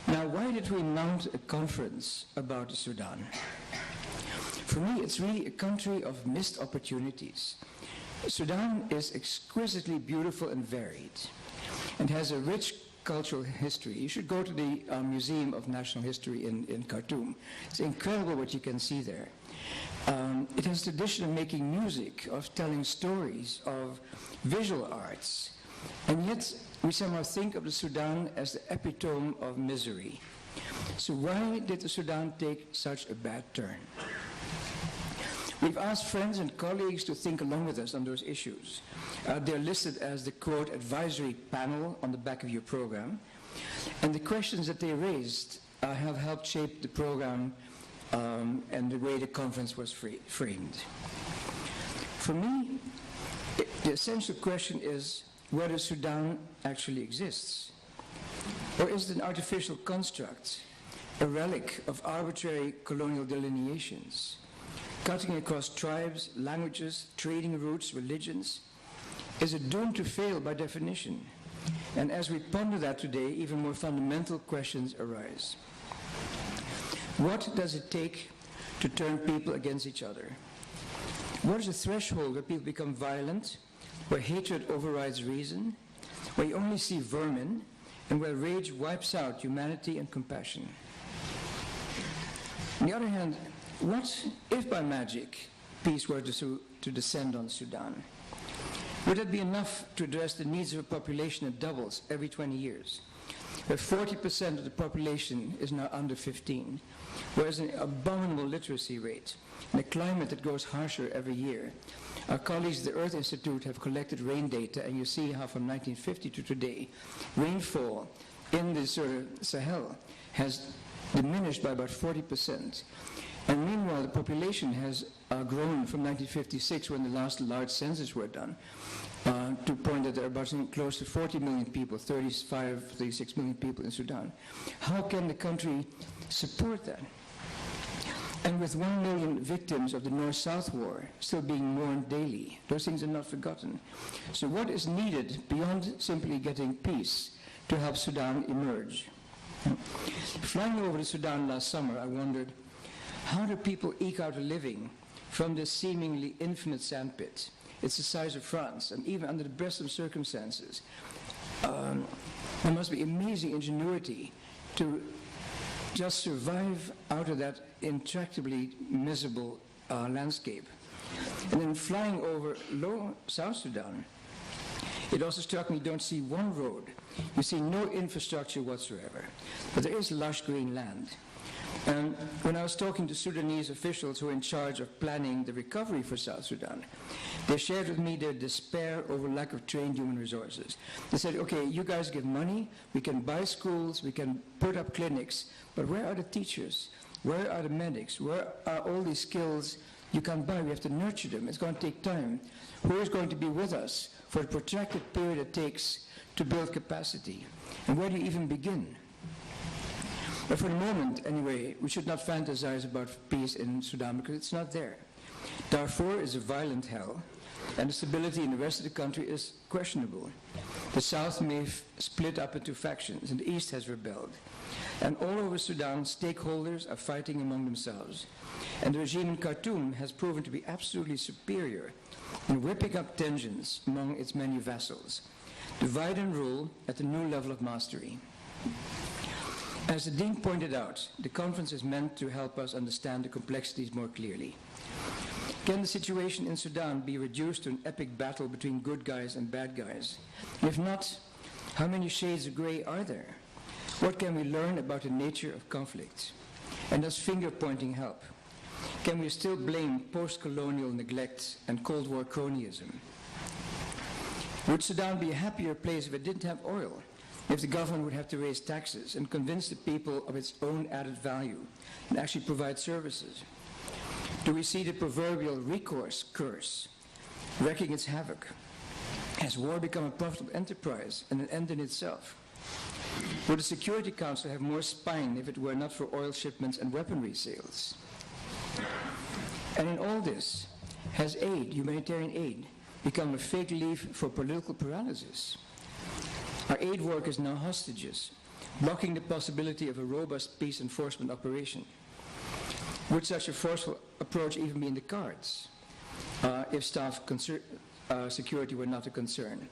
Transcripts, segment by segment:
Now, why did we mount a conference about the Sudan? For me, it's really a country of missed opportunities. Sudan is exquisitely beautiful and varied and has a rich cultural history. You should go to the Museum of National History in Khartoum. It's incredible what you can see there. It has a tradition of making music, of telling stories, of visual arts. And yet, we somehow think of the Sudan as the epitome of misery. So why did the Sudan take such a bad turn? We've asked friends and colleagues to think along with us on those issues. They're listed as the, quote, advisory panel on the back of your program. And the questions that they raised have helped shape the program and the way the conference was framed. For me, the essential question is whether Sudan actually exists. Or is it an artificial construct, a relic of arbitrary colonial delineations, cutting across tribes, languages, trading routes, religions? Is it doomed to fail by definition? And as we ponder that today, even more fundamental questions arise. What does it take to turn people against each other? What is the threshold where people become violent, where hatred overrides reason, where you only see vermin, and where rage wipes out humanity and compassion? On the other hand, what if by magic peace were to descend on Sudan? Would it be enough to address the needs of a population that doubles every 20 years? Where 40% of the population is now under 15, whereas an abominable literacy rate, and a climate that grows harsher every year. Our colleagues at the Earth Institute have collected rain data, and you see how from 1950 to today, rainfall in the Sahel has diminished by about 40%. And meanwhile, the population has grown from 1956, when the last large census were done, to a point that there are about close to 40 million people, 36 million people in Sudan. How can the country support that? And with 1 million victims of the North-South War still being mourned daily, those things are not forgotten. So what is needed beyond simply getting peace to help Sudan emerge? Flying over to Sudan last summer, I wondered, how do people eke out a living from this seemingly infinite sandpit? It's the size of France, and even under the best of circumstances, there must be amazing ingenuity to just survive out of that intractably miserable landscape. And then flying over South Sudan, it also struck me you don't see one road. You see no infrastructure whatsoever. But there is lush green land. And when I was talking to Sudanese officials who are in charge of planning the recovery for South Sudan, they shared with me their despair over lack of trained human resources. They said, okay, you guys give money, we can buy schools, we can put up clinics, but where are the teachers? Where are the medics? Where are all these skills you can't buy? We have to nurture them. It's going to take time. Who is going to be with us for the protracted period it takes to build capacity? And where do you even begin? But for the moment, anyway, we should not fantasize about peace in Sudan because it's not there. Darfur is a violent hell, and the stability in the rest of the country is questionable. The south may split up into factions, and the east has rebelled. And all over Sudan, stakeholders are fighting among themselves. And the regime in Khartoum has proven to be absolutely superior in whipping up tensions among its many vassals. Divide and rule at the new level of mastery. As the Dean pointed out, the conference is meant to help us understand the complexities more clearly. Can the situation in Sudan be reduced to an epic battle between good guys and bad guys? If not, how many shades of gray are there? What can we learn about the nature of conflict? And does finger-pointing help? Can we still blame post-colonial neglect and Cold War cronyism? Would Sudan be a happier place if it didn't have oil? If the government would have to raise taxes and convince the people of its own added value and actually provide services? Do we see the proverbial recourse curse wreaking its havoc? Has war become a profitable enterprise and an end in itself? Would the Security Council have more spine if it were not for oil shipments and weaponry sales? And in all this, has aid, humanitarian aid, become a fake leaf for political paralysis? Our aid workers now hostages. blocking the possibility of a robust peace enforcement operation. Would such a forceful approach even be in the cards if staff security were not a concern?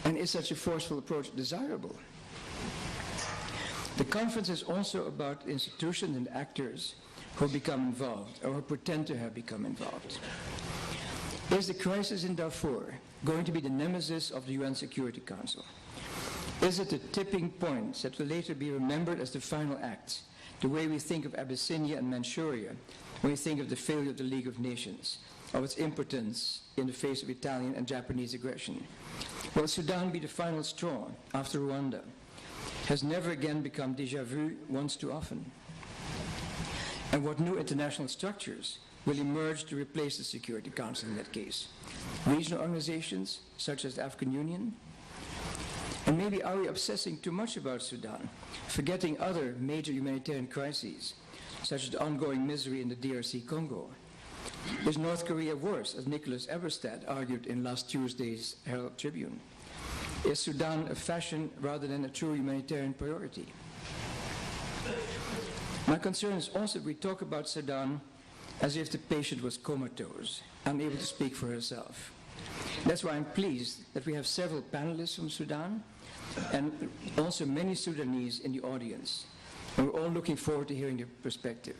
And is such a forceful approach desirable? The conference is also about institutions and actors who become involved or who pretend to have become involved. Is the crisis in Darfur going to be the nemesis of the UN Security Council? Is it a tipping point that will later be remembered as the final act, the way we think of Abyssinia and Manchuria when we think of the failure of the League of Nations, of its impotence in the face of Italian and Japanese aggression? Will Sudan be the final straw after Rwanda? Has never again become déjà vu once too often? And what new international structures will emerge to replace the Security Council in that case? Regional organizations such as the African Union? And maybe are we obsessing too much about Sudan, forgetting other major humanitarian crises, such as the ongoing misery in the DRC Congo? Is North Korea worse, as Nicholas Eberstadt argued in last Tuesday's Herald Tribune? Is Sudan a fashion rather than a true humanitarian priority? My concern is also that we talk about Sudan as if the patient was comatose, unable to speak for herself. That's why I'm pleased that we have several panelists from Sudan and also many Sudanese in the audience. And we're all looking forward to hearing their perspective.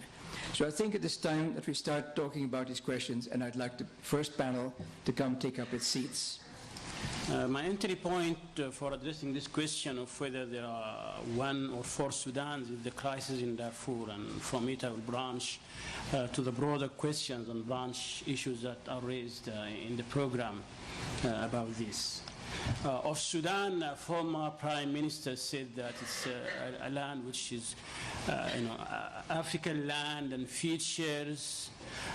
So I think it is time that we start talking about these questions, and I'd like the first panel to come take up its seats. My entry point for addressing this question of whether there are one or four Sudans is the crisis in Darfur, and from it I will branch to the broader questions and branch issues that are raised in the program about this. Of Sudan, former Prime Minister said that it's a land which is African land and features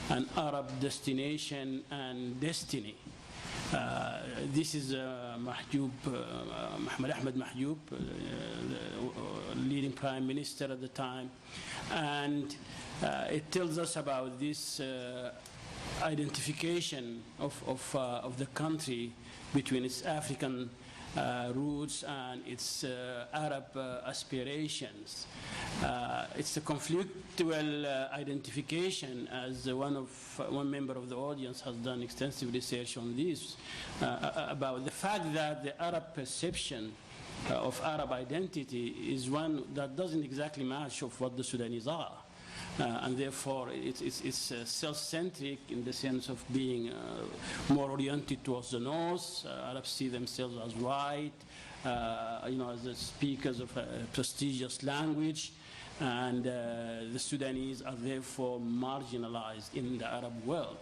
an Arab destination and destiny. This is Mahmoud Ahmed Mahjoub, leading Prime Minister at the time, and it tells us about this identification of the country between its African roots and its Arab aspirations. It's a conflictual identification, as one member of the audience has done extensive research on this, about the fact that the Arab perception of Arab identity is one that doesn't exactly match of what the Sudanese are. And therefore, it's self-centric in the sense of being more oriented towards the north. Arabs see themselves as white, as the speakers of a prestigious language, and the Sudanese are therefore marginalized in the Arab world.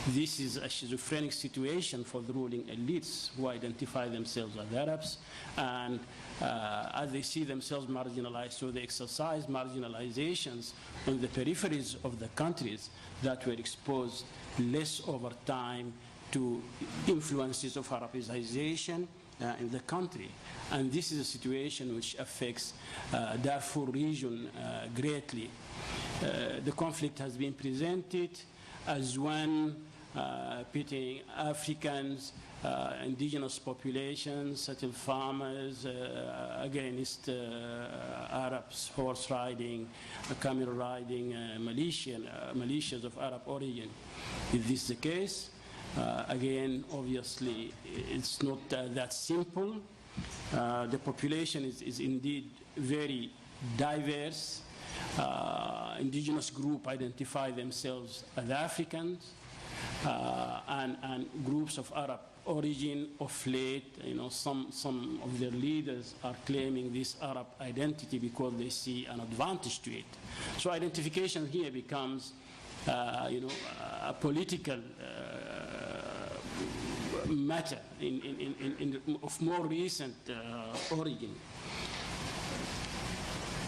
This is a schizophrenic situation for the ruling elites who identify themselves as Arabs, and as they see themselves marginalized, so they exercise marginalizations on the peripheries of the countries that were exposed less over time to influences of Arabization in the country. And this is a situation which affects Darfur region greatly. The conflict has been presented as one pitting Africans, indigenous populations, settled farmers against Arabs, horse riding, camel riding, militias of Arab origin. Is this the case? Again, obviously, it's not that simple. The population is indeed very diverse. Indigenous groups identify themselves as Africans, and groups of Arab origin of late, some of their leaders are claiming this Arab identity because they see an advantage to it. So identification here becomes, a political matter of more recent origin.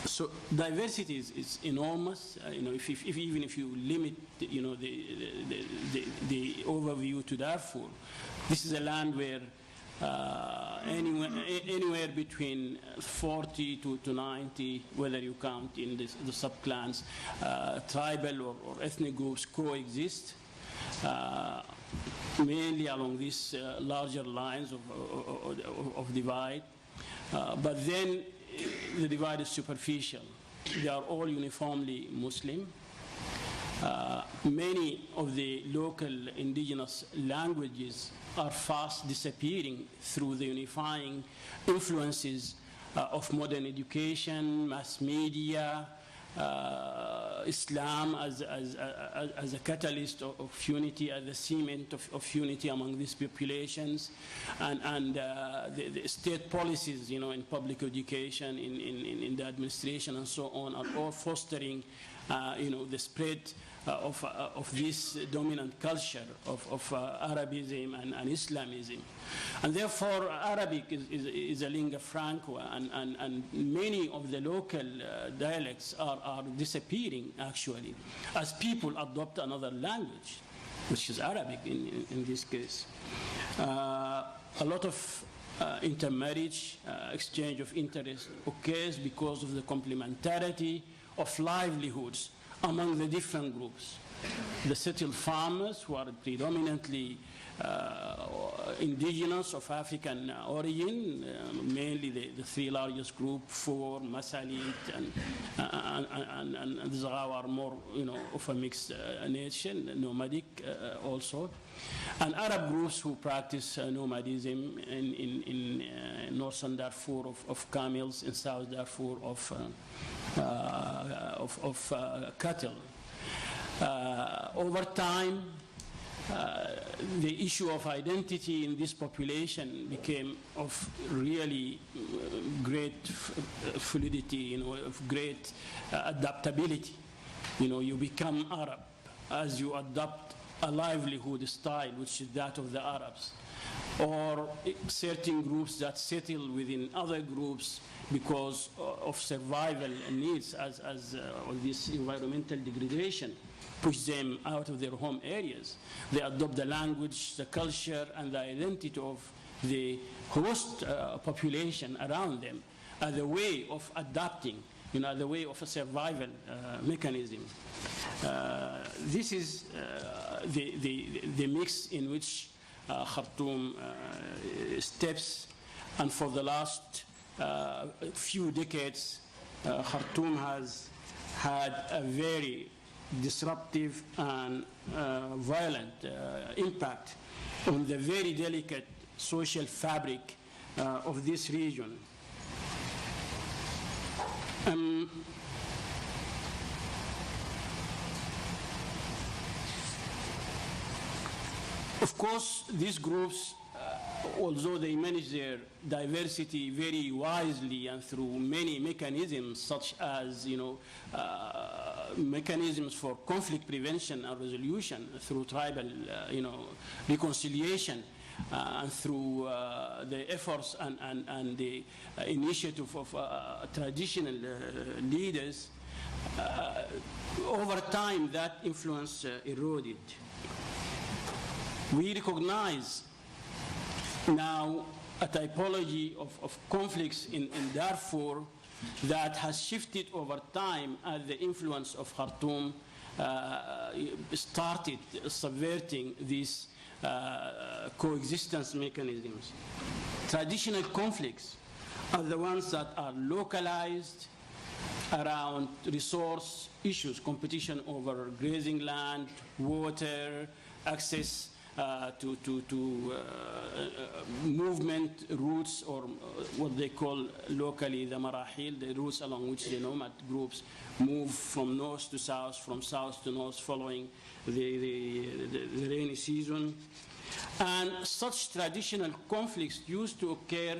So diversity is enormous. Even if you limit, the overview to Darfur, this is a land where anywhere between 40 to 90, whether you count in the subclans, tribal or ethnic groups coexist, mainly along these larger lines of divide. But then the divide is superficial. They are all uniformly Muslim. Many of the local indigenous languages are fast disappearing through the unifying influences of modern education, mass media, Islam as a catalyst of unity, as a cement of unity among these populations, and the state policies, in public education, in the administration, and so on, are all fostering, the spread of this dominant culture of Arabism and Islamism. And therefore, Arabic is a lingua franca, and many of the local dialects are disappearing, actually, as people adopt another language, which is Arabic in this case. A lot of intermarriage, exchange of interest occurs because of the complementarity of livelihoods among the different groups. The settled farmers, who are predominantly indigenous of African origin, mainly the three largest groups, Fur, Masalit, and the Zaghawa are more, of a mixed nation, nomadic also. And Arab groups who practice nomadism in northern Darfur of camels, in south Darfur of cattle. Over time, the issue of identity in this population became of really great fluidity, of great adaptability. You become Arab as you adopt a livelihood style, which is that of the Arabs, or certain groups that settle within other groups because of survival needs, as this environmental degradation push them out of their home areas. They adopt the language, the culture, and the identity of the host population around them as a way of adapting, as a way of a survival mechanism. This is the mix in which Khartoum steps, and for the last few decades, Khartoum has had a very disruptive and violent impact on the very delicate social fabric of this region. Of course, these groups, although they manage their diversity very wisely and through many mechanisms, such as mechanisms for conflict prevention and resolution through tribal reconciliation, and through the efforts and the initiative of traditional leaders, over time that influence eroded. We recognize now a typology of conflicts in Darfur that has shifted over time as the influence of Khartoum started subverting these coexistence mechanisms. Traditional conflicts are the ones that are localized around resource issues, competition over grazing land, water, access to movement routes, or what they call locally the marahil, the routes along which the nomad groups move from north to south, from south to north, following the rainy season. And such traditional conflicts used to occur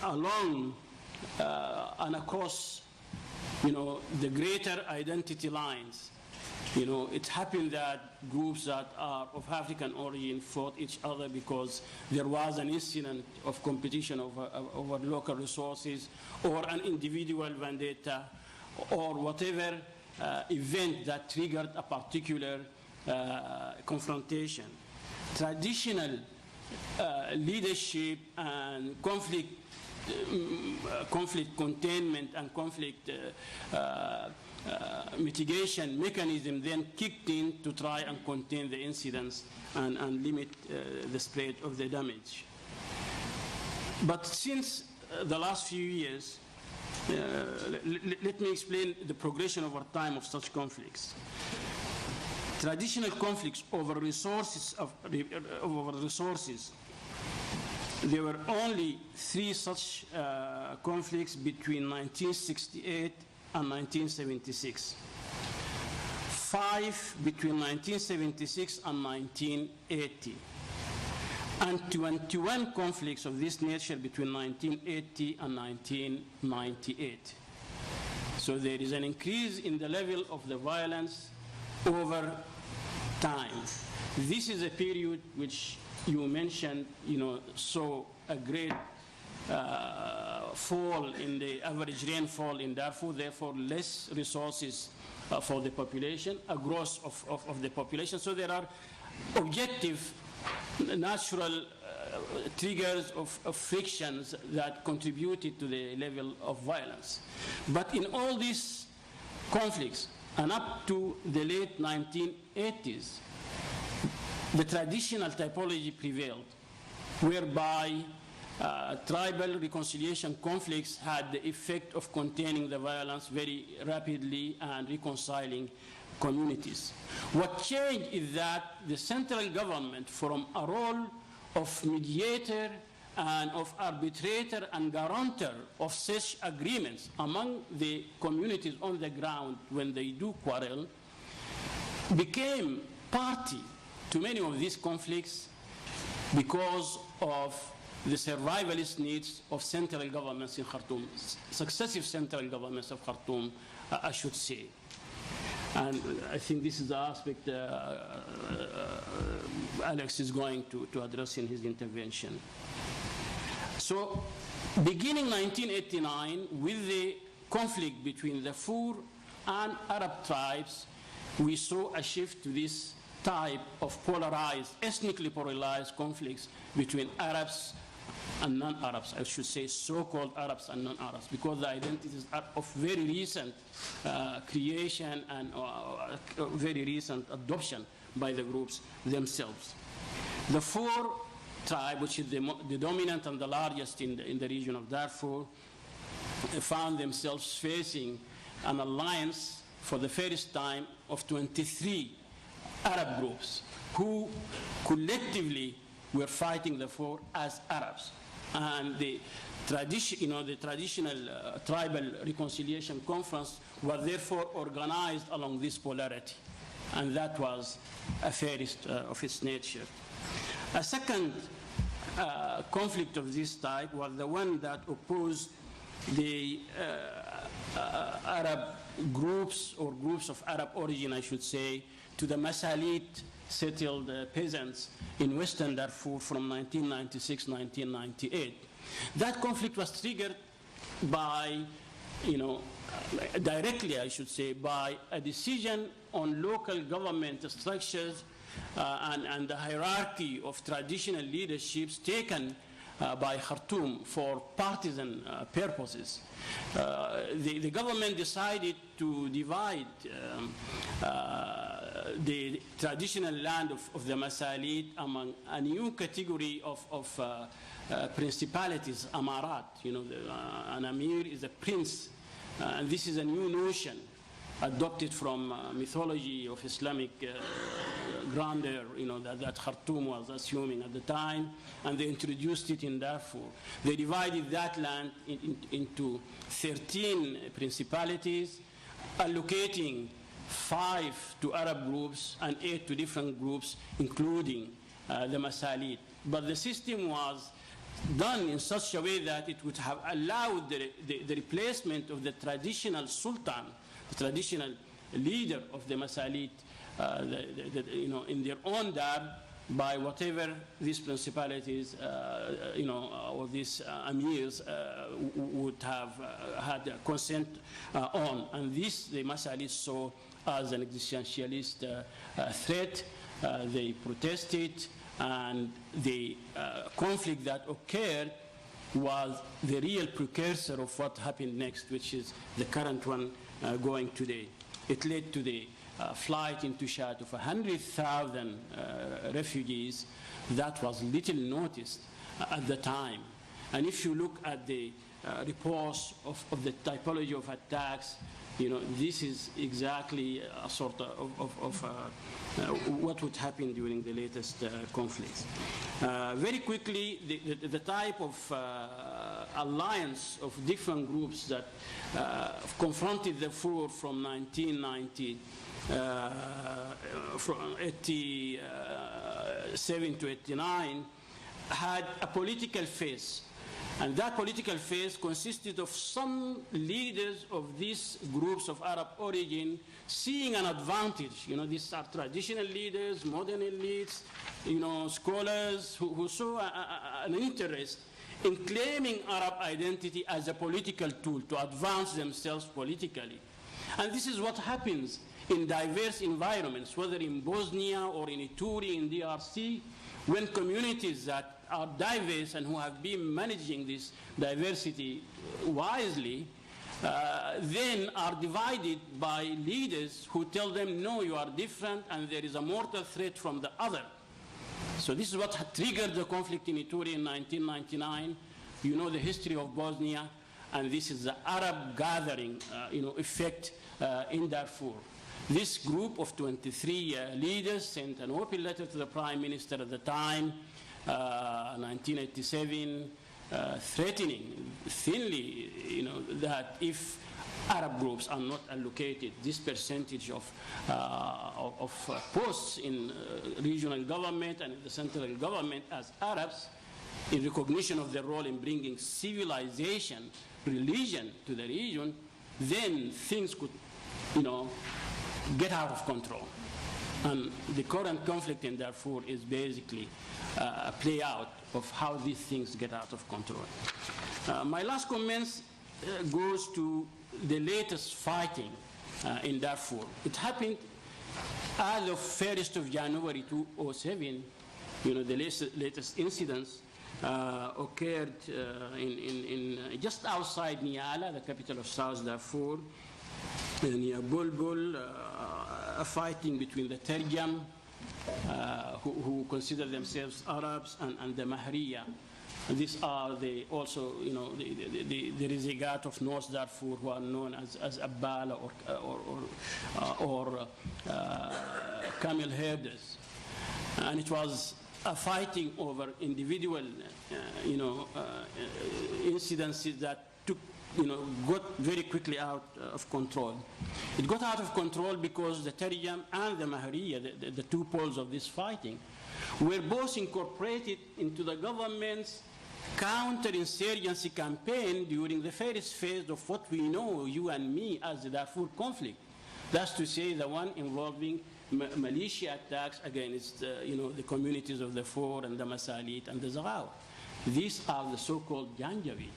along and across, the greater identity lines. It happened that groups that are of African origin fought each other because there was an incident of competition over local resources, or an individual vendetta, or whatever event that triggered a particular confrontation. Traditional leadership and conflict containment and conflict mitigation mechanism then kicked in to try and contain the incidents and limit the spread of the damage. But since the last few years, let me explain the progression over time of such conflicts. Traditional conflicts over resources, there were only 3 such conflicts between 1968 and 1976. 5 between 1976 and 1980. And 21 conflicts of this nature between 1980 and 1998. So there is an increase in the level of the violence over time. This is a period which you mentioned, saw a great fall in the average rainfall in Darfur, therefore less resources for the population, a growth of the population. So there are objective, natural triggers of frictions that contributed to the level of violence. But in all these conflicts, and up to the late 1980s, the traditional typology prevailed, whereby tribal reconciliation conflicts had the effect of containing the violence very rapidly and reconciling communities. What changed is that the central government, from a role of mediator and of arbitrator and guarantor of such agreements among the communities on the ground when they do quarrel, became party to many of these conflicts because of the survivalist needs of central governments in Khartoum, successive central governments of Khartoum, I should say. And I think this is the aspect Alex is going to address in his intervention. So, beginning 1989, with the conflict between the Fur and Arab tribes, we saw a shift to this type of polarized, ethnically polarized conflicts between Arabs and non-Arabs, I should say so-called Arabs and non-Arabs, because the identities are of very recent creation and very recent adoption by the groups themselves. The Fur tribe, which is the dominant and the largest in the region of Darfur, found themselves facing an alliance for the first time of 23 Arab groups who collectively were fighting the Fur as Arabs. And the traditional tribal reconciliation conference was therefore organized along this polarity. And that was a first of its nature. A second conflict of this type was the one that opposed the Arab groups, or groups of Arab origin, I should say, to the Masalit settled peasants in Western Darfur from 1996-1998. That conflict was triggered by, directly, I should say, by a decision on local government structures and the hierarchy of traditional leaderships taken by Khartoum for partisan purposes. The government decided to divide the traditional land of the Masalit among a new category of principalities, amarat. An emir is a prince, and this is a new notion adopted from mythology of Islamic grandeur, that Khartoum was assuming at the time, and they introduced it in Darfur. They divided that land into 13 principalities, allocating 5 to Arab groups and 8 to different groups, including the Masalit. But the system was done in such a way that it would have allowed the replacement of the traditional sultan, the traditional leader of the Masalit, in their own dar, by whatever these principalities, or these emirs would have had consent on. And this the Masalit saw as an existentialist threat. They protested, and the conflict that occurred was the real precursor of what happened next, which is the current one going today. It led to the flight into Chad of 100,000 refugees. That was little noticed at the time. And if you look at the reports of the typology of attacks, this is exactly a sort of what would happen during the latest conflicts. Very quickly, the type of alliance of different groups that confronted the Four from 1990, from 87 to 89, had a political phase. And that political phase consisted of some leaders of these groups of Arab origin seeing an advantage. These are traditional leaders, modern elites, scholars who saw an interest in claiming Arab identity as a political tool to advance themselves politically. And this is what happens in diverse environments, whether in Bosnia or in Ituri, in DRC, when communities that are diverse and who have been managing this diversity wisely, then are divided by leaders who tell them, no, you are different and there is a mortal threat from the other. So this is what had triggered the conflict in Ituri in 1999. You know the history of Bosnia, and this is the Arab gathering effect in Darfur. This group of 23 leaders sent an open letter to the Prime Minister at the time, 1987, threatening thinly, that if Arab groups are not allocated this percentage of posts in regional government and in the central government as Arabs, in recognition of their role in bringing civilization, religion to the region, then things could, get out of control. And the current conflict in Darfur is basically a play out of how these things get out of control. My last comments goes to the latest fighting in Darfur. It happened as of 1st of January 2007. The latest incidents occurred in just outside Niala, the capital of South Darfur, near Bulbul, a fighting between the Terjam, who consider themselves Arabs, and the Mahriya. These are the Rizigat of North Darfur, who are known as Abbala or camel herders. And it was a fighting over individual, incidences that got very quickly out of control. It got out of control because the Terjam and the Mahriya, the two poles of this fighting, were both incorporated into the government's counterinsurgency campaign during the first phase of what we know, you and me, as the Darfur conflict. That's to say, the one involving militia attacks against the communities of the Four and the Masalit and the Zaghawa. These are the so-called Janjaweed.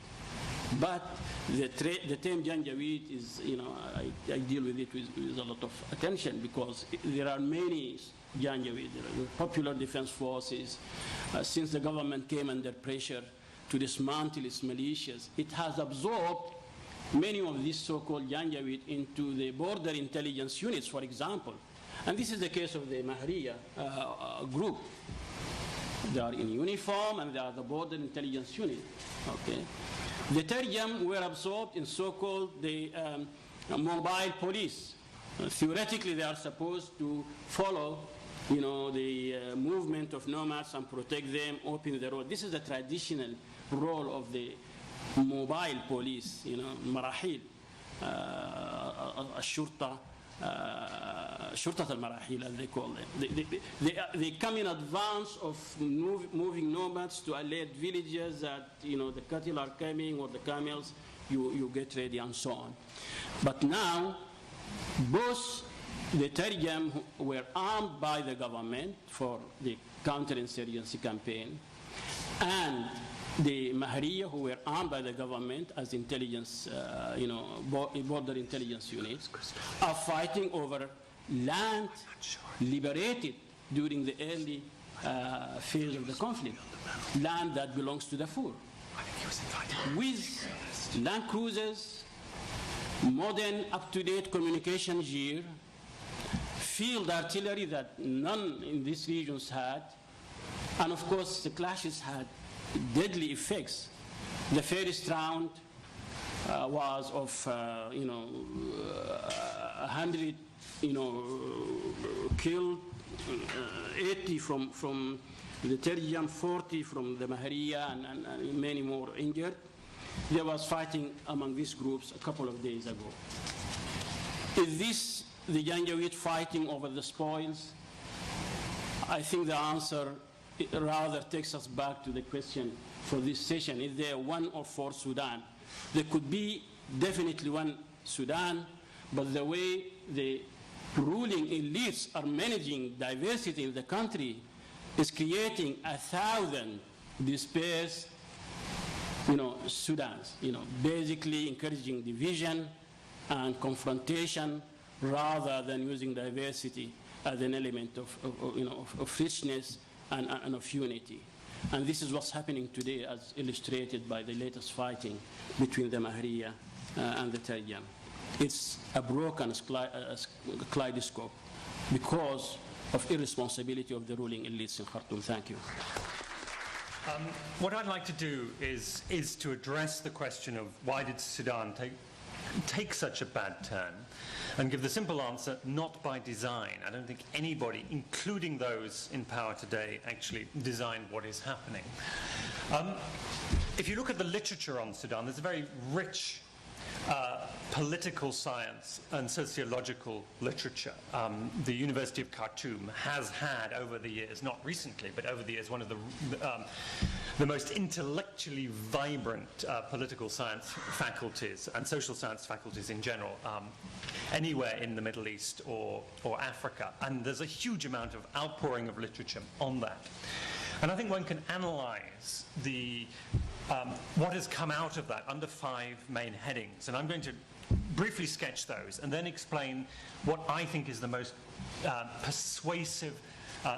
But the term Janjaweed is, I deal with it with a lot of attention, because there are many Janjaweed. There are the Popular Defense Forces. Since the government came under pressure to dismantle its militias, it has absorbed many of these so-called Janjaweed into the border intelligence units, for example. And this is the case of the Mahriya group. They are in uniform and they are the border intelligence unit. Okay. The Terjam were absorbed in so-called the mobile police. Theoretically, they are supposed to follow, the movement of nomads and protect them, open the road. This is the traditional role of the mobile police, marahil, الشرطة, Shurtat al-Marahil, as they call them. They come in advance of moving nomads to alert villagers that the cattle are coming, or the camels, you get ready, and so on. But now, both the Terjam were armed by the government for the counterinsurgency campaign, and the Mahriya, who were armed by the government as intelligence, border intelligence units, are fighting over land liberated during the early phase of the conflict, land that belongs to Darfur, with land cruisers, modern up-to-date communication gear, field artillery that none in these regions had, and of course the clashes had deadly effects. The first round was of 100 killed, 80 from the Terjan, 40 from the Mahariya, and many more injured. There was fighting among these groups a couple of days ago. Is this the Janjaweed fighting over the spoils? I think the answer rather takes us back to the question for this session. Is there one or four Sudan? There could be definitely one Sudan, but the way the ruling elites are managing diversity in the country is creating 1,000 dispersed Sudans, basically encouraging division and confrontation rather than using diversity as an element of richness and of unity. And this is what's happening today, as illustrated by the latest fighting between the Mahariya and the Terjan. It's a broken kaleidoscope because of irresponsibility of the ruling elites in Khartoum. Thank you. What I'd like to do is to address the question of why did Sudan take such a bad turn, and give the simple answer: not by design. I don't think anybody, including those in power today, actually designed what is happening. If you look at the literature on Sudan, there's a very rich political science and sociological literature. The University of Khartoum has had over the years, not recently, but over the years, one of the most intellectually vibrant political science faculties and social science faculties in general, anywhere in the Middle East or Africa. And there's a huge amount of outpouring of literature on that. And I think one can analyze what has come out of that under 5 main headings. And I'm going to briefly sketch those and then explain what I think is the most persuasive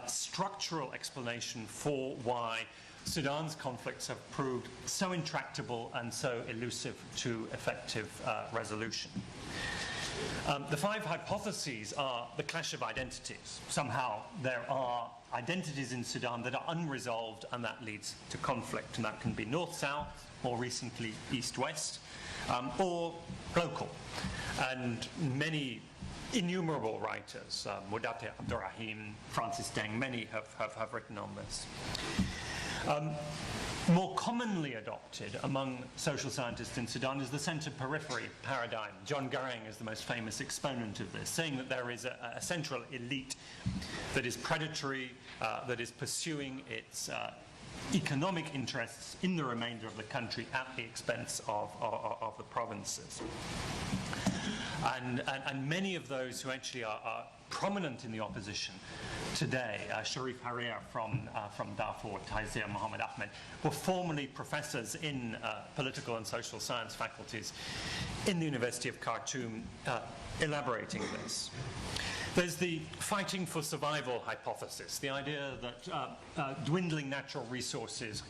structural explanation for why Sudan's conflicts have proved so intractable and so elusive to effective resolution. The 5 hypotheses are the clash of identities. Somehow there are identities in Sudan that are unresolved, and that leads to conflict. And that can be north-south, more recently east-west, or local. And many innumerable writers, Mukhtar, Abdurrahim, Francis Deng, many have written on this. More commonly adopted among social scientists in Sudan is the center-periphery paradigm. John Garang is the most famous exponent of this, saying that there is a central elite that is predatory, that is pursuing its economic interests in the remainder of the country at the expense of the provinces. And many of those who actually are prominent in the opposition today, Sharif Harir from Darfur, Taizir Mohammed Ahmed, were formerly professors in political and social science faculties in the University of Khartoum, elaborating this. There's the fighting for survival hypothesis, the idea that dwindling natural resources,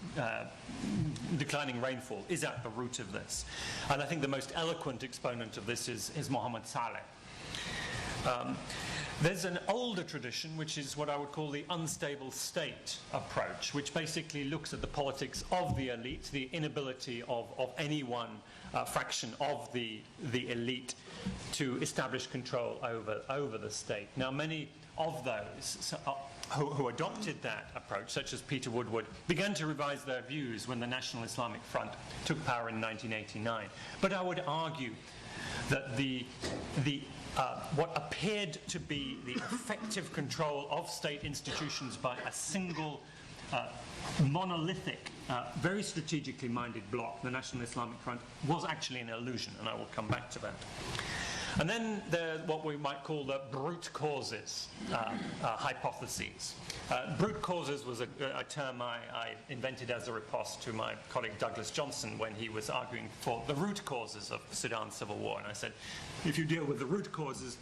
declining rainfall is at the root of this. And I think the most eloquent exponent of this is Mohammed Saleh. There's an older tradition, which is what I would call the unstable state approach, which basically looks at the politics of the elite, the inability of any one fraction of the elite to establish control over the state. Now, many of those who adopted that approach, such as Peter Woodward, began to revise their views when the National Islamic Front took power in 1989. But I would argue that what appeared to be the effective control of state institutions by a single monolithic, very strategically minded bloc, the National Islamic Front, was actually an illusion, and I will come back to that. And then there are what we might call the brute causes hypotheses. Brute causes was a term I invented as a riposte to my colleague Douglas Johnson when he was arguing for the root causes of Sudan's civil war. And I said, if you deal with the root causes,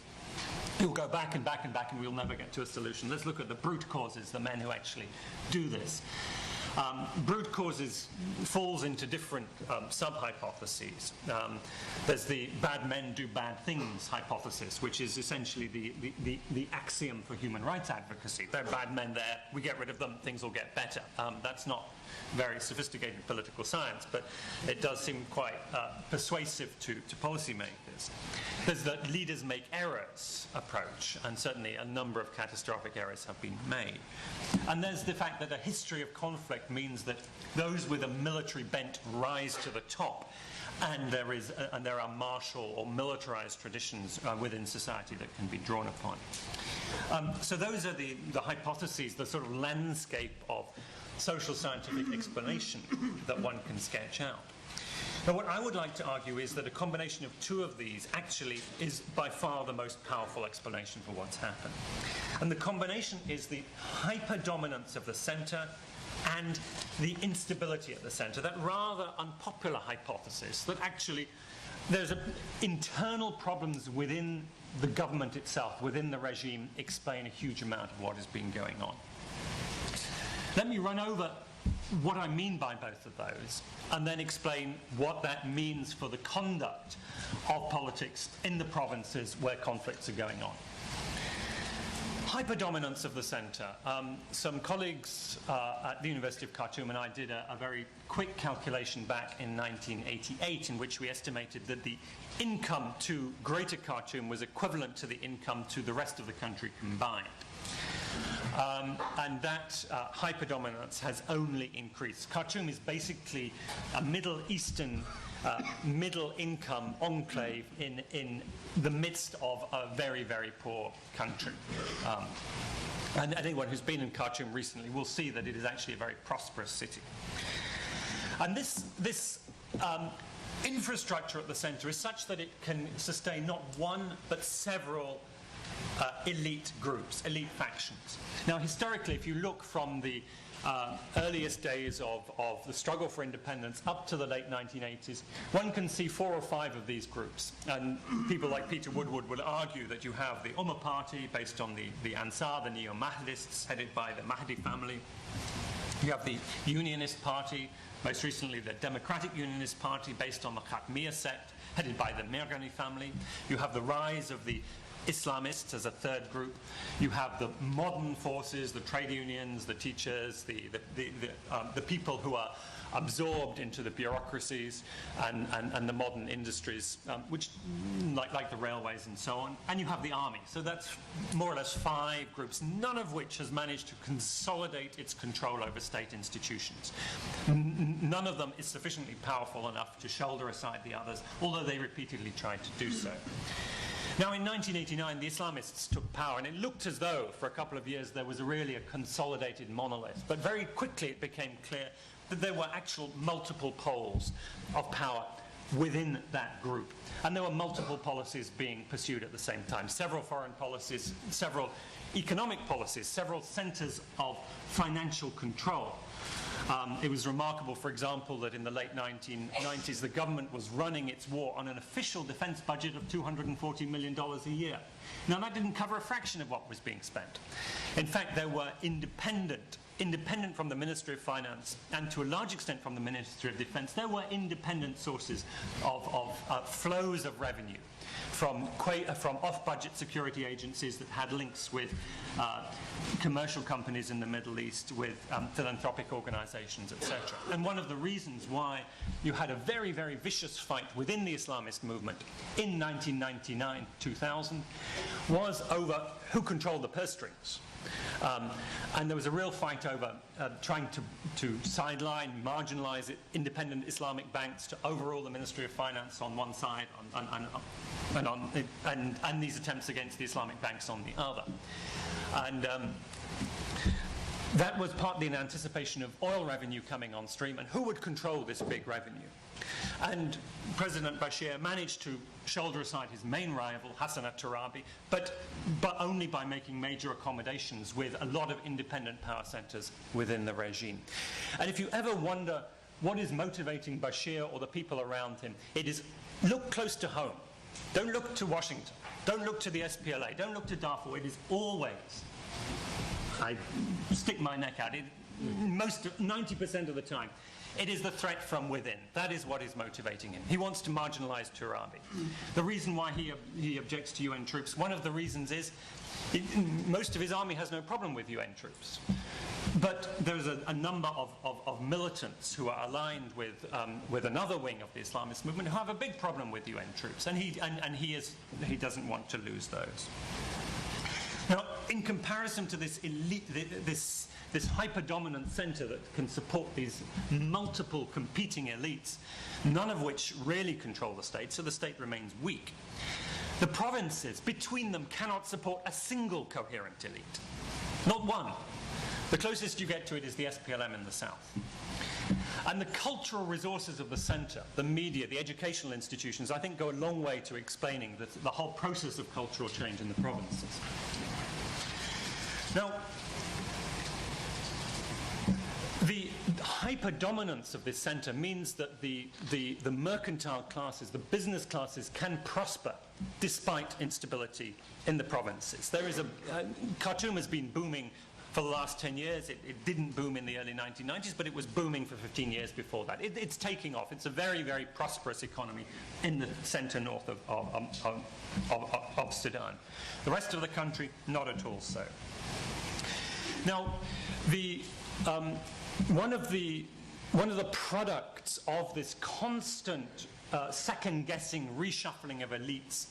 you'll go back and back and back and we'll never get to a solution. Let's look at the brute causes, the men who actually do this. Brute causes falls into different sub-hypotheses. There's the bad men do bad things hypothesis, which is essentially the axiom for human rights advocacy. There are bad men there, we get rid of them, things will get better. That's not very sophisticated political science, but it does seem quite persuasive to policymakers. There's the leaders make errors approach, and certainly a number of catastrophic errors have been made. And there's the fact that a history of conflict means that those with a military bent rise to the top, and there are martial or militarized traditions within society that can be drawn upon. So those are the hypotheses, the sort of landscape of social scientific explanation that one can sketch out. Now, what I would like to argue is that a combination of two of these actually is by far the most powerful explanation for what's happened. And the combination is the hyperdominance of the center and the instability at the center, that rather unpopular hypothesis that actually there's internal problems within the government itself, within the regime, explain a huge amount of what has been going on. Let me run over what I mean by both of those, and then explain what that means for the conduct of politics in the provinces where conflicts are going on. Hyperdominance of the center. Some colleagues at the University of Khartoum and I did a very quick calculation back in 1988 in which we estimated that the income to Greater Khartoum was equivalent to the income to the rest of the country combined. And that hyperdominance has only increased. Khartoum is basically a Middle Eastern middle-income enclave in the midst of a very, very poor country. And anyone who's been in Khartoum recently will see that it is actually a very prosperous city. And this infrastructure at the center is such that it can sustain not one but several elite groups, elite factions. Now, historically, if you look from the earliest days of the struggle for independence up to the late 1980s, one can see 4 or 5 of these groups. And people like Peter Woodward would argue that you have the Ummah Party, based on the Ansar, the Neo-Mahdists, headed by the Mahdi family. You have the Unionist Party, most recently the Democratic Unionist Party, based on the Khatmiya sect, headed by the Mirghani family. You have the rise of the Islamists as a third group. You have the modern forces, the trade unions, the teachers, the people who are absorbed into the bureaucracies and the modern industries, which like the railways and so on. And you have the army. So that's more or less 5 groups, none of which has managed to consolidate its control over state institutions. None of them is sufficiently powerful enough to shoulder aside the others, although they repeatedly tried to do so. Now, in 1989, the Islamists took power, and it looked as though, for a couple of years, there was really a consolidated monolith. But very quickly, it became clear that there were actual multiple poles of power within that group. And there were multiple policies being pursued at the same time. Several foreign policies, several economic policies, several centers of financial control. It was remarkable, for example, that in the late 1990s, the government was running its war on an official defense budget of $240 million a year. Now, that didn't cover a fraction of what was being spent. In fact, there were independent from the Ministry of Finance and to a large extent from the Ministry of Defense, there were independent sources of flows of revenue from off-budget security agencies that had links with commercial companies in the Middle East, with philanthropic organizations, etc. And one of the reasons why you had a very, very vicious fight within the Islamist movement in 1999-2000 was over who controlled the purse strings. And there was a real fight over trying to sideline, marginalize independent Islamic banks to overrule the Ministry of Finance on one side and these attempts against the Islamic banks on the other. And that was partly in anticipation of oil revenue coming on stream, and who would control this big revenue? And President Bashir managed to shoulder aside his main rival, Hassan al-Turabi, but only by making major accommodations with a lot of independent power centers within the regime. And if you ever wonder what is motivating Bashir or the people around him, it is look close to home. Don't look to Washington. Don't look to the SPLA. Don't look to Darfur. It is always, I stick my neck out, most 90% of the time, it is the threat from within. That is what is motivating him. He wants to marginalize Turabi. The reason why he objects to UN troops, one of the reasons is most of his army has no problem with UN troops. But there's a number of militants who are aligned with another wing of the Islamist movement who have a big problem with UN troops, and he doesn't want to lose those. Now, in comparison to this elite, this hyper-dominant center that can support these multiple competing elites, none of which really control the state, so the state remains weak. The provinces between them cannot support a single coherent elite. Not one. The closest you get to it is the SPLM in the south. And the cultural resources of the center, the media, the educational institutions, I think go a long way to explaining the whole process of cultural change in the provinces. Now, the hyper-dominance of this center means that the mercantile classes, the business classes, can prosper despite instability in the provinces. There is Khartoum has been booming for the last 10 years. It didn't boom in the early 1990s, but it was booming for 15 years before that. It's taking off. It's a very, very prosperous economy in the center north of Sudan. The rest of the country, not at all so. Now, one of the products of this constant second-guessing reshuffling of elites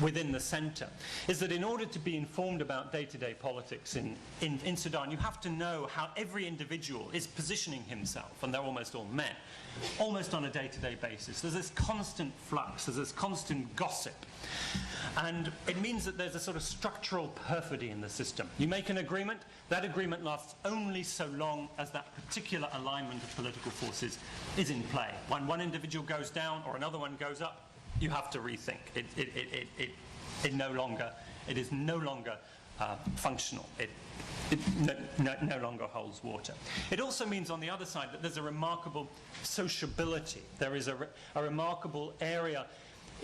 within the center is that in order to be informed about day-to-day politics in Sudan, you have to know how every individual is positioning himself, and they're almost all men, almost on a day-to-day basis. There's this constant flux, there's this constant gossip. And it means that there's a sort of structural perfidy in the system. You make an agreement, that agreement lasts only so long as that particular alignment of political forces is in play. When one individual goes down or another one goes up, you have to rethink. It is no longer functional. It no longer holds water. It also means, on the other side, that there's a remarkable sociability. There is a remarkable area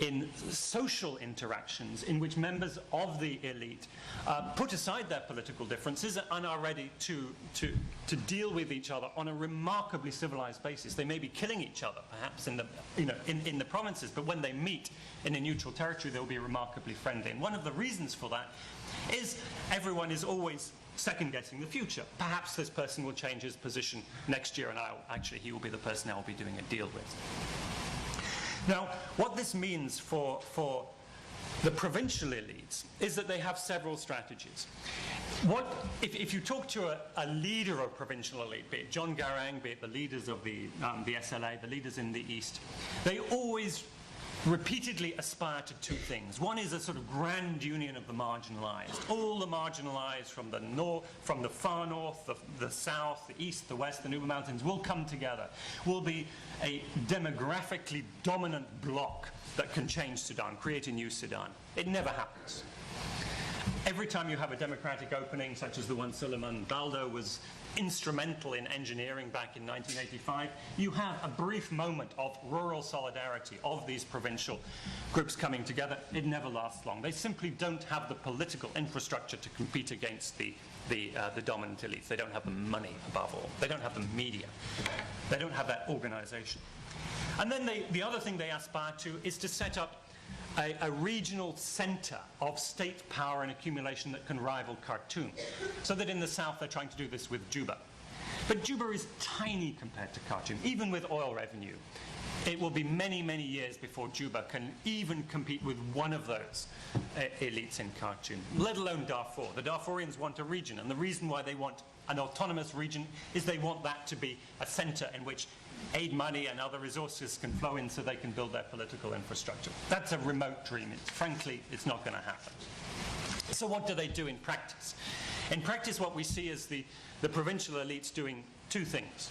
in social interactions in which members of the elite put aside their political differences and are ready to deal with each other on a remarkably civilized basis. They may be killing each other, perhaps, in the provinces, but when they meet in a neutral territory, they'll be remarkably friendly. And one of the reasons for that is everyone is always second-guessing the future. Perhaps this person will change his position next year, and he will be the person I will be doing a deal with. Now, what this means for the provincial elites is that they have several strategies. If you talk to a leader of provincial elite, be it John Garang, be it the leaders of the SLA, the leaders in the East, they always repeatedly aspire to two things. One is a sort of grand union of the marginalized. All the marginalized from the north, from the far north, the south, the east, the west, the Nuba Mountains will come together, will be a demographically dominant bloc that can change Sudan, create a new Sudan. It never happens. Every time you have a democratic opening, such as the one Suliman Baldo was instrumental in engineering back in 1985, you have a brief moment of rural solidarity of these provincial groups coming together. It never lasts long. They simply don't have the political infrastructure to compete against the dominant elites. They don't have the money, above all. They don't have the media. They don't have that organization. And then the other thing they aspire to is to set up a regional center of state power and accumulation that can rival Khartoum. So that in the south they're trying to do this with Juba. But Juba is tiny compared to Khartoum, even with oil revenue. It will be many, many years before Juba can even compete with one of those elites in Khartoum, let alone Darfur. The Darfurians want a region, and the reason why they want an autonomous region is they want that to be a center in which aid money and other resources can flow in so they can build their political infrastructure. That's a remote dream. Frankly, it's not going to happen. So what do they do in practice? In practice, what we see is the provincial elites doing two things.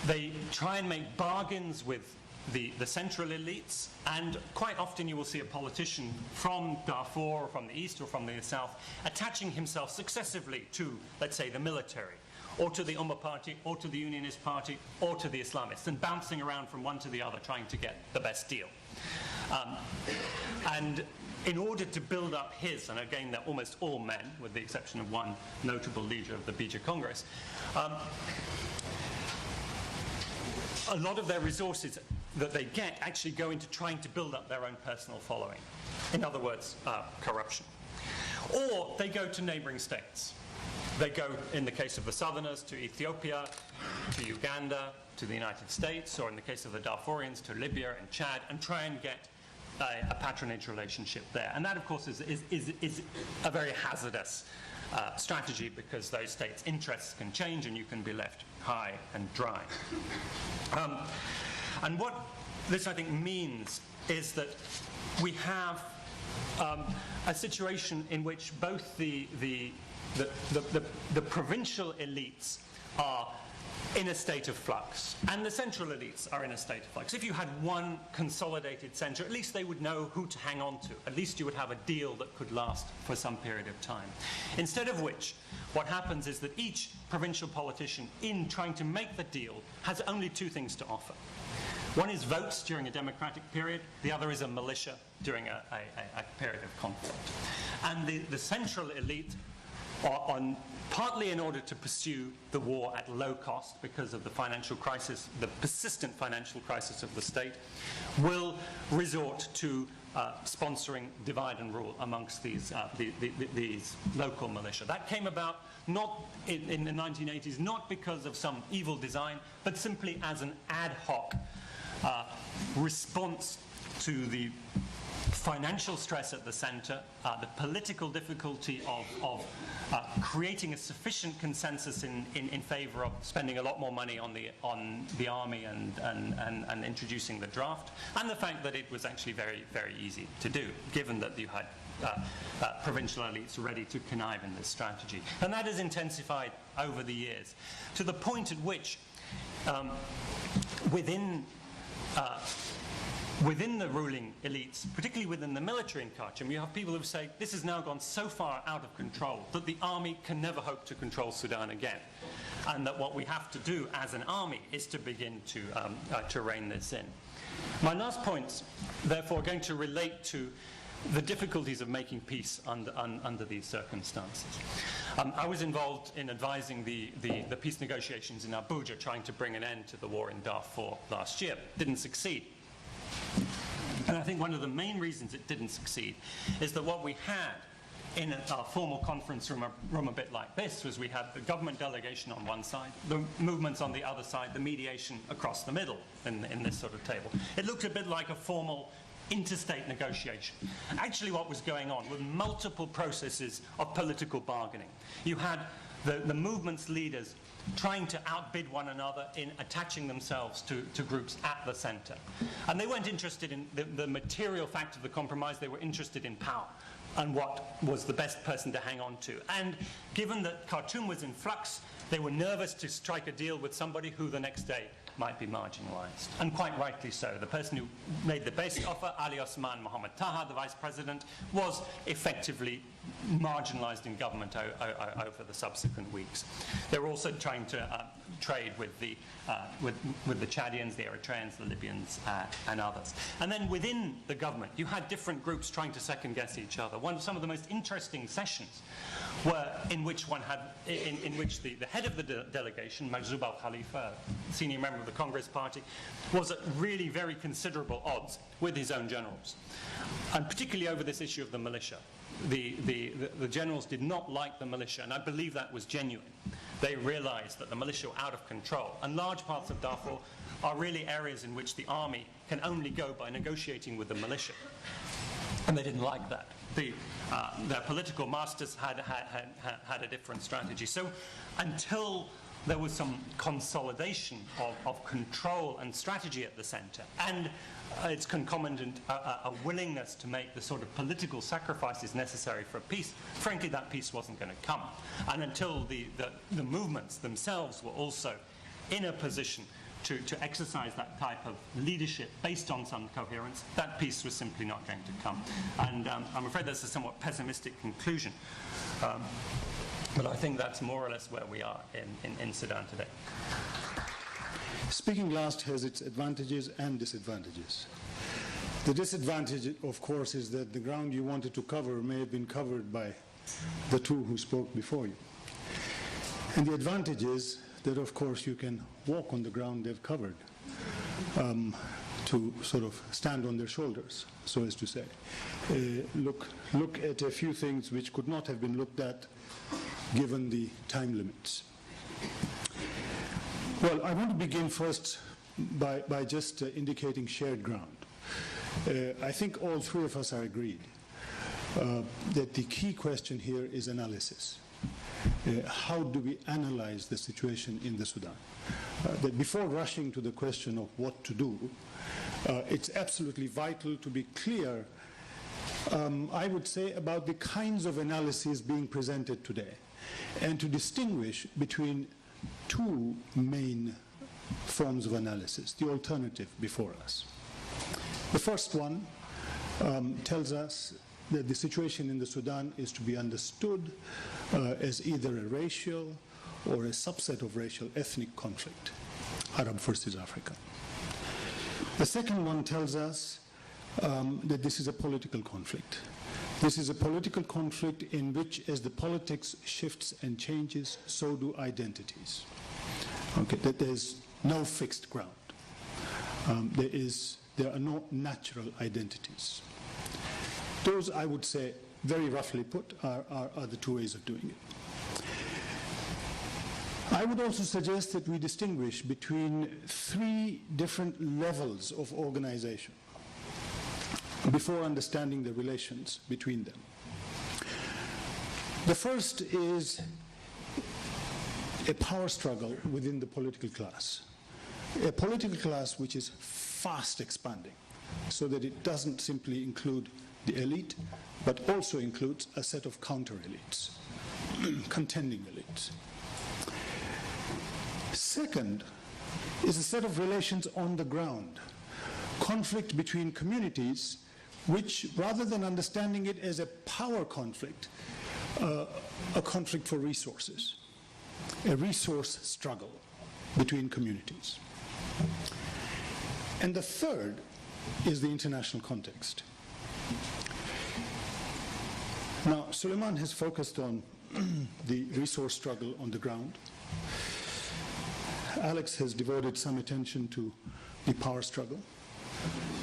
They try and make bargains with the central elites, and quite often you will see a politician from Darfur or from the east or from the south attaching himself successively to, let's say, the military, or to the Ummah party, or to the Unionist party, or to the Islamists, and bouncing around from one to the other trying to get the best deal. And in order to build up his, and again they're almost all men, with the exception of one notable leader of the Bija Congress, a lot of their resources that they get actually go into trying to build up their own personal following. In other words, corruption. Or they go to neighboring states. They go, in the case of the Southerners, to Ethiopia, to Uganda, to the United States, or in the case of the Darfurians, to Libya and Chad, and try and get a patronage relationship there. And that, of course, is a very hazardous strategy, because those states' interests can change and you can be left high and dry. And what this, I think, means is that we have a situation in which both the provincial elites are in a state of flux, and the central elites are in a state of flux. If you had one consolidated centre, at least they would know who to hang on to. At least you would have a deal that could last for some period of time. Instead of which, what happens is that each provincial politician, in trying to make the deal, has only two things to offer. One is votes during a democratic period, the other is a militia during a period of conflict. And the central elite, partly in order to pursue the war at low cost because of the financial crisis, the persistent financial crisis of the state, will resort to sponsoring divide and rule amongst these local militia. That came about not in the 1980s, not because of some evil design, but simply as an ad hoc response to the financial stress at the centre, the political difficulty of creating a sufficient consensus in favour of spending a lot more money on the army and introducing the draft, and the fact that it was actually very, very easy to do, given that you had provincial elites ready to connive in this strategy. And that has intensified over the years, to the point at which within the ruling elites, particularly within the military in Khartoum, you have people who say this has now gone so far out of control that the army can never hope to control Sudan again, and that what we have to do as an army is to begin to rein this in. My last points, therefore, are going to relate to the difficulties of making peace under these circumstances. I was involved in advising the peace negotiations in Abuja, trying to bring an end to the war in Darfur last year. Didn't succeed. And I think one of the main reasons it didn't succeed is that what we had in our formal conference room a bit like this was we had the government delegation on one side, the movements on the other side, the mediation across the middle in this sort of table. It looked a bit like a formal interstate negotiation. Actually, what was going on were multiple processes of political bargaining. You had the movement's leaders trying to outbid one another in attaching themselves to groups at the centre. And they weren't interested in the material fact of the compromise, they were interested in power and what was the best person to hang on to. And given that Khartoum was in flux, they were nervous to strike a deal with somebody who the next day might be marginalized, and quite rightly so. The person who made the best offer, Ali Osman Mohammed Taha, the vice president, was effectively marginalized in government over the subsequent weeks. They were also trying to trade with the Chadians, the Eritreans, the Libyans, and others. And then within the government, you had different groups trying to second-guess each other. Some of the most interesting sessions were in which the head of the delegation, Majzoub al-Khalifa, senior member of the Congress Party, was at really very considerable odds with his own generals, and particularly over this issue of the militia. The generals did not like the militia, and I believe that was genuine. They realized that the militia were out of control, and large parts of Darfur are really areas in which the army can only go by negotiating with the militia. And they didn't like that. Their political masters had a different strategy. So until there was some consolidation of control and strategy at the centre, and its concomitant a willingness to make the sort of political sacrifices necessary for peace, frankly, that peace wasn't going to come. And until the movements themselves were also in a position to exercise that type of leadership based on some coherence, that peace was simply not going to come. And I'm afraid that's a somewhat pessimistic conclusion. But I think that's more or less where we are in Sudan today. Speaking last has its advantages and disadvantages. The disadvantage, of course, is that the ground you wanted to cover may have been covered by the two who spoke before you. And the advantage is that, of course, you can walk on the ground they've covered, to sort of stand on their shoulders, so as to say. Look at a few things which could not have been looked at given the time limits. Well, I want to begin first by just indicating shared ground. I think all three of us are agreed that the key question here is analysis. How do we analyze the situation in the Sudan? That before rushing to the question of what to do, it's absolutely vital to be clear, I would say, about the kinds of analyses being presented today, and to distinguish between two main forms of analysis, the alternative before us. The first one tells us that the situation in the Sudan is to be understood as either a racial or a subset of racial ethnic conflict, Arab versus Africa. The second one tells us that this is a political conflict. This is a political conflict in which, as the politics shifts and changes, so do identities. Okay, that there's no fixed ground. There are no natural identities. Those, I would say, very roughly put, are the two ways of doing it. I would also suggest that we distinguish between three different levels of organization before understanding the relations between them. The first is a power struggle within the political class, a political class which is fast expanding, so that it doesn't simply include the elite, but also includes a set of counter-elites, contending elites. Second is a set of relations on the ground, conflict between communities, which, rather than understanding it as a power conflict, a conflict for resources, a resource struggle between communities. And the third is the international context. Now, Suliman has focused on the resource struggle on the ground. Alex has devoted some attention to the power struggle.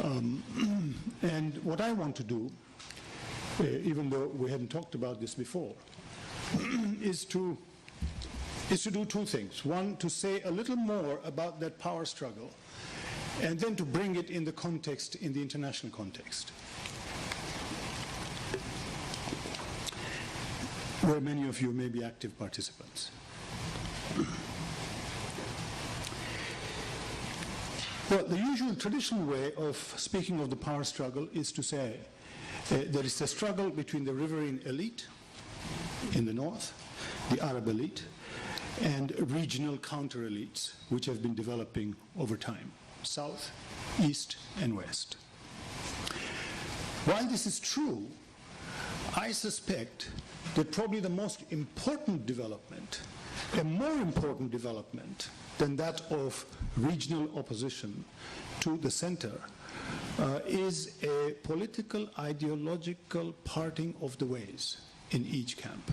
And what I want to do, even though we hadn't talked about this before, is to do two things. One, to say a little more about that power struggle, and then to bring it in the context, in the international context, where many of you may be active participants. Well, the usual traditional way of speaking of the power struggle is to say there is a struggle between the riverine elite in the north, the Arab elite, and regional counter-elites which have been developing over time, south, east, and west. While this is true, I suspect that probably the most important development, a more important development than that of regional opposition to the center, is a political ideological parting of the ways in each camp,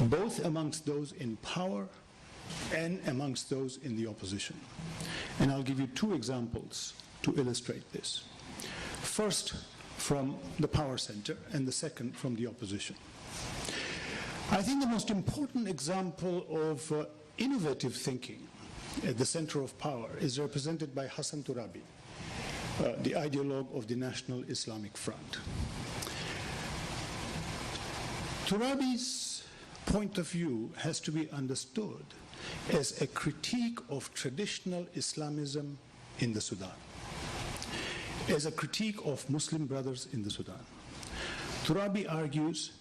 both amongst those in power and amongst those in the opposition. And I'll give you two examples to illustrate this. First, from the power center, and the second from the opposition. I think the most important example of innovative thinking at the center of power is represented by Hassan Turabi, the ideologue of the National Islamic Front. Turabi's point of view has to be understood as a critique of traditional Islamism in the Sudan, as a critique of Muslim brothers in the Sudan. Turabi argues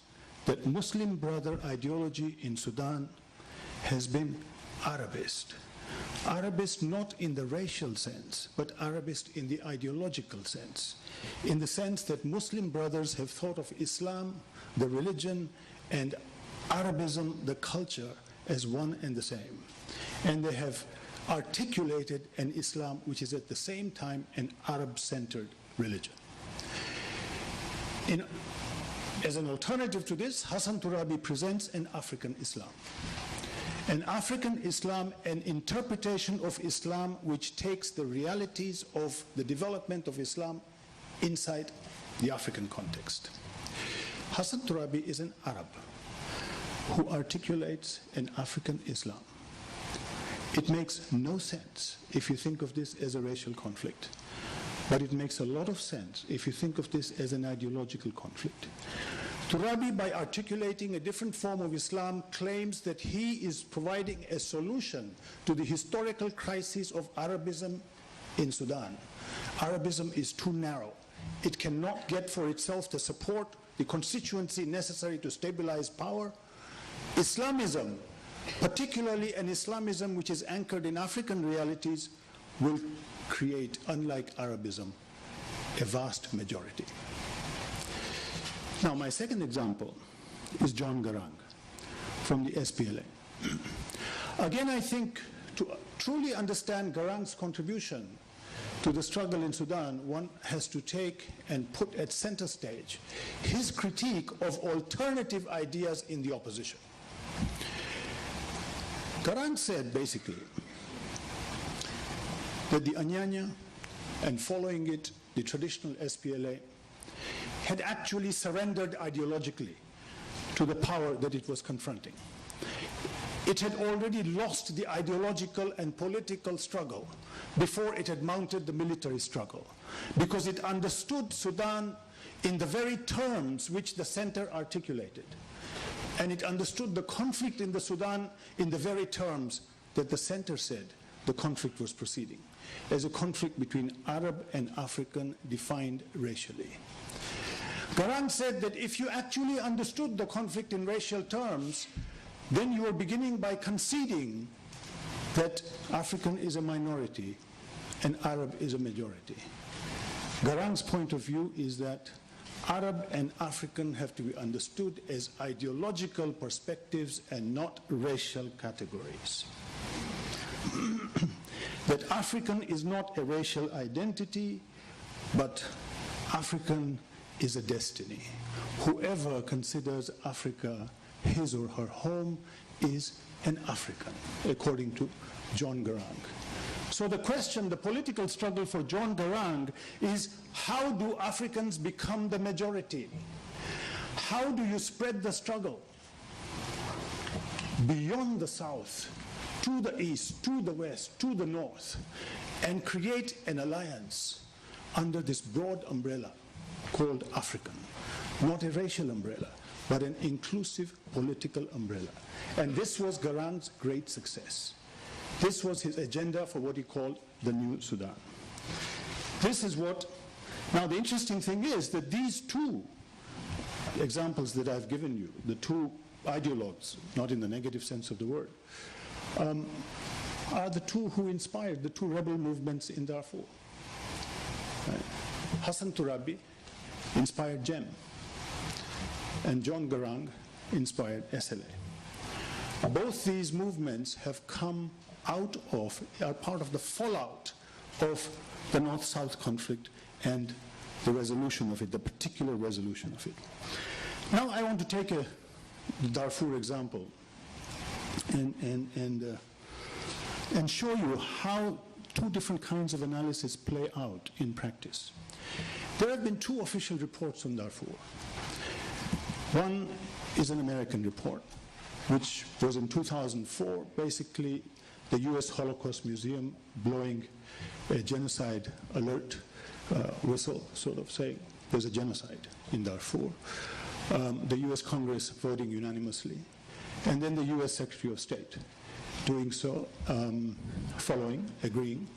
that Muslim brother ideology in Sudan has been Arabist. Arabist not in the racial sense, but Arabist in the ideological sense, in the sense that Muslim brothers have thought of Islam, the religion, and Arabism, the culture, as one and the same. And they have articulated an Islam which is at the same time an Arab-centered religion. As an alternative to this, Hassan Turabi presents an African Islam. An African Islam, an interpretation of Islam which takes the realities of the development of Islam inside the African context. Hassan Turabi is an Arab who articulates an African Islam. It makes no sense if you think of this as a racial conflict, but it makes a lot of sense if you think of this as an ideological conflict. Turabi, by articulating a different form of Islam, claims that he is providing a solution to the historical crisis of Arabism in Sudan. Arabism is too narrow. It cannot get for itself the support, the constituency necessary to stabilize power. Islamism, particularly an Islamism which is anchored in African realities, will create, unlike Arabism, a vast majority. Now, my second example is John Garang from the SPLA. Again, I think to truly understand Garang's contribution to the struggle in Sudan, one has to take and put at center stage his critique of alternative ideas in the opposition. Garang said, basically, that the Anyanya, and following it, the traditional SPLA, had actually surrendered ideologically to the power that it was confronting. It had already lost the ideological and political struggle before it had mounted the military struggle, because it understood Sudan in the very terms which the center articulated. And it understood the conflict in the Sudan in the very terms that the center said the conflict was proceeding, as a conflict between Arab and African defined racially. Garang said that if you actually understood the conflict in racial terms, then you are beginning by conceding that African is a minority and Arab is a majority. Garang's point of view is that Arab and African have to be understood as ideological perspectives and not racial categories. That African is not a racial identity, but African is a destiny. Whoever considers Africa his or her home is an African, according to John Garang. So the question, the political struggle for John Garang is, how do Africans become the majority? How do you spread the struggle beyond the south, to the east, to the west, to the north, and create an alliance under this broad umbrella called African? Not a racial umbrella, but an inclusive political umbrella. And this was Garang's great success. This was his agenda for what he called the New Sudan. This is what, now the interesting thing is that these two examples that I've given you, the two ideologues, not in the negative sense of the word, are the two who inspired the two rebel movements in Darfur. Right? Hassan Turabi inspired JEM, and John Garang inspired SLA. Both these movements have come out of, are part of the fallout of the North-South conflict and the resolution of it, the particular resolution of it. Now I want to take a Darfur example and show you how two different kinds of analysis play out in practice. There have been two official reports on Darfur. One is an American report, which was in 2004, basically the US Holocaust Museum blowing a genocide alert whistle, sort of saying there's a genocide in Darfur. The US Congress voting unanimously, and then the US Secretary of State doing so, following, agreeing.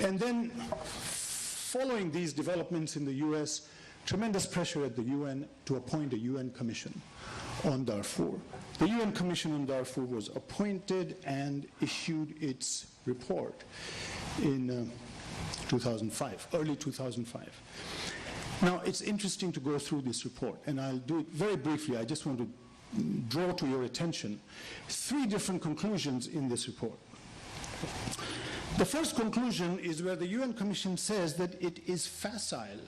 And then following these developments in the US, tremendous pressure at the UN to appoint a UN commission on Darfur. The UN Commission on Darfur was appointed and issued its report in 2005, early 2005. Now, it's interesting to go through this report, and I'll do it very briefly. I just want to draw to your attention three different conclusions in this report. The first conclusion is where the UN Commission says that it is facile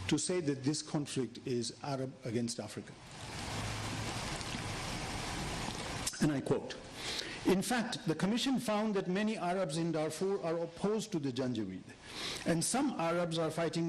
to say that this conflict is Arab against African. And I quote, "In fact, the Commission found that many Arabs in Darfur are opposed to the Janjaweed, and some Arabs are fighting